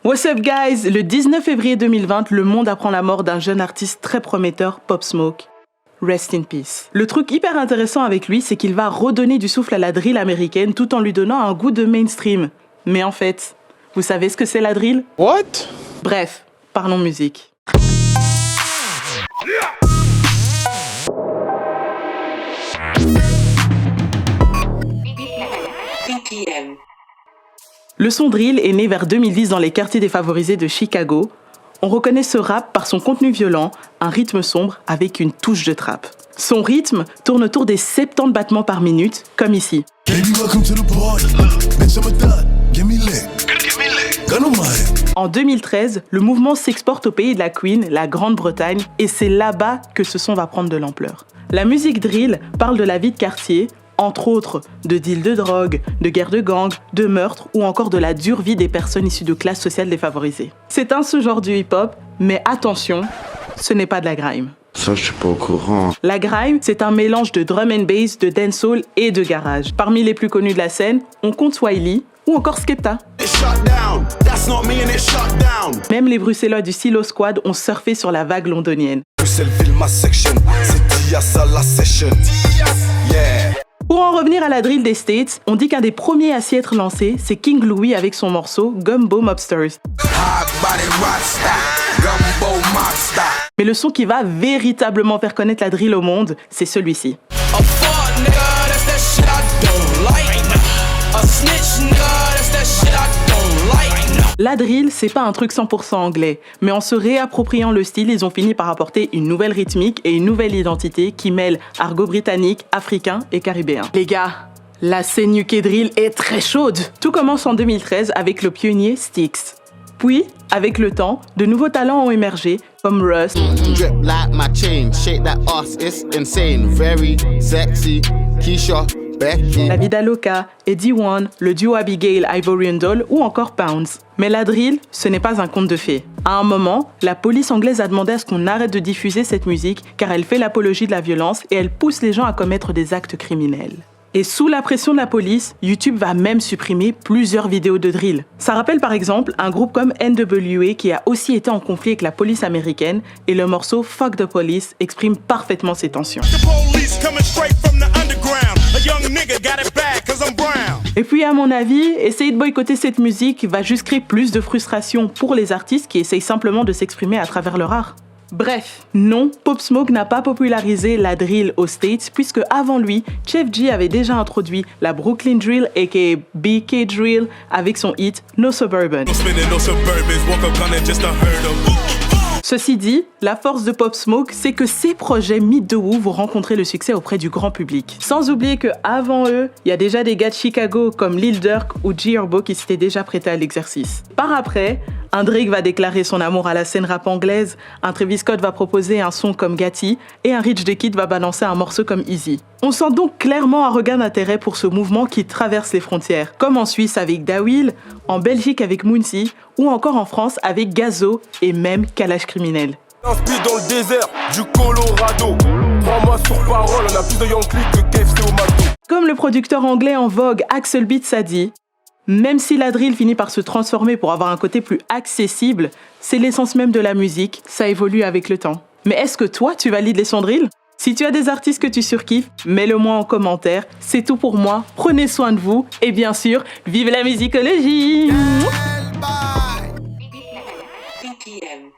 What's up guys? Le 19 février 2020, le monde apprend la mort d'un jeune artiste très prometteur, Pop Smoke. Rest in peace. Le truc hyper intéressant avec lui, c'est qu'il va redonner du souffle à la drill américaine tout en lui donnant un goût de mainstream. Mais en fait, vous savez ce que c'est la drill? What? Bref, parlons musique. Le son drill est né vers 2010 dans les quartiers défavorisés de Chicago. On reconnaît ce rap par son contenu violent, un rythme sombre avec une touche de trap. Son rythme tourne autour des 70 battements par minute, comme ici. En 2013, le mouvement s'exporte au pays de la Queen, la Grande-Bretagne, et c'est là-bas que ce son va prendre de l'ampleur. La musique drill parle de la vie de quartier, entre autres de deals de drogue, de guerres de gangs, de meurtres ou encore de la dure vie des personnes issues de classes sociales défavorisées. C'est un sous-genre du hip-hop, mais attention, ce n'est pas de la grime. Ça, je suis pas au courant. La grime, c'est un mélange de drum and bass, de dancehall et de garage. Parmi les plus connus de la scène, on compte Swahili ou encore Skepta. Même les Bruxellois du Silo Squad ont surfé sur la vague londonienne. Pour en revenir à la drill des States, on dit qu'un des premiers à s'y être lancé, c'est King Louis avec son morceau Gumbo Mobsters. Mais le son qui va véritablement faire connaître la drill au monde, c'est celui-ci. La drill, c'est pas un truc 100% anglais, mais en se réappropriant le style, ils ont fini par apporter une nouvelle rythmique et une nouvelle identité qui mêle argot britannique, africain et caribéen. Les gars, la scène UK drill est très chaude. Tout commence en 2013 avec le pionnier Styx. Puis, avec le temps, de nouveaux talents ont émergé, comme Russ, La Vida Loca, Eddie One, le duo Abigail, Ivory Doll ou encore Pounds. Mais la drill, ce n'est pas un conte de fées. À un moment, la police anglaise a demandé à ce qu'on arrête de diffuser cette musique car elle fait l'apologie de la violence et elle pousse les gens à commettre des actes criminels. Et sous la pression de la police, YouTube va même supprimer plusieurs vidéos de drill. Ça rappelle par exemple un groupe comme NWA qui a aussi été en conflit avec la police américaine et le morceau Fuck the Police exprime parfaitement ces tensions. Et puis à mon avis, essayer de boycotter cette musique va juste créer plus de frustration pour les artistes qui essayent simplement de s'exprimer à travers leur art. Bref, non, Pop Smoke n'a pas popularisé la drill aux States puisque avant lui, Chef G avait déjà introduit la Brooklyn Drill aka BK Drill avec son hit No Suburban. Ceci dit, la force de Pop Smoke, c'est que ces projets mis de ouf vont rencontrer le succès auprès du grand public. Sans oublier qu'avant eux, il y a déjà des gars de Chicago comme Lil Durk ou G Herbo qui s'étaient déjà prêtés à l'exercice. Par après, un Drake va déclarer son amour à la scène rap anglaise, un Travis Scott va proposer un son comme Gatti et un Rich the Kid va balancer un morceau comme Easy. On sent donc clairement un regain d'intérêt pour ce mouvement qui traverse les frontières, comme en Suisse avec Dawil, en Belgique avec Mounsi ou encore en France avec Gazo et même Kalash Criminel. Dans le désert du Colorado. 3 mois sur parole, on a plus de Yankee que KFC au McDo. Comme le producteur anglais en vogue Axel Beats a dit, même si la drill finit par se transformer pour avoir un côté plus accessible, c'est l'essence même de la musique, ça évolue avec le temps. Mais est-ce que toi, tu valides les sons drill? Si tu as des artistes que tu surkiffes, mets-le-moi en commentaire. C'est tout pour moi, prenez soin de vous et bien sûr, vive la musicologie! BPM.